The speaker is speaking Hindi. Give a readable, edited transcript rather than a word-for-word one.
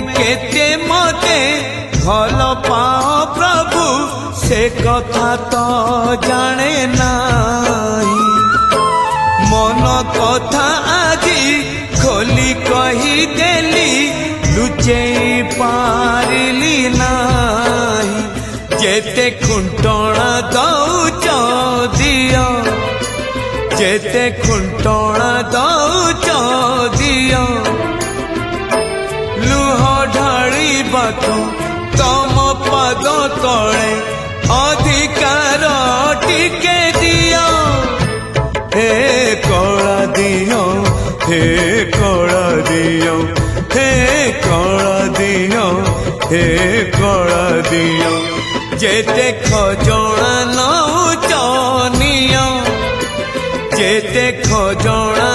केते मते भल पाओ प्रभु से कथा तो जाने नाही। मन कथा आजी खोली कही देली लुचे पारिली नाही। जेते खुंटणा दौच दियो जेते खुंटणा दौच दियो लुह ढाळिबाको तम पाद तले अधिकार टिके दियो। हे कला दियो हे कला दियो हे कला दियो हे कला दियो। जेते खजणा नौच नियो जेते खजणा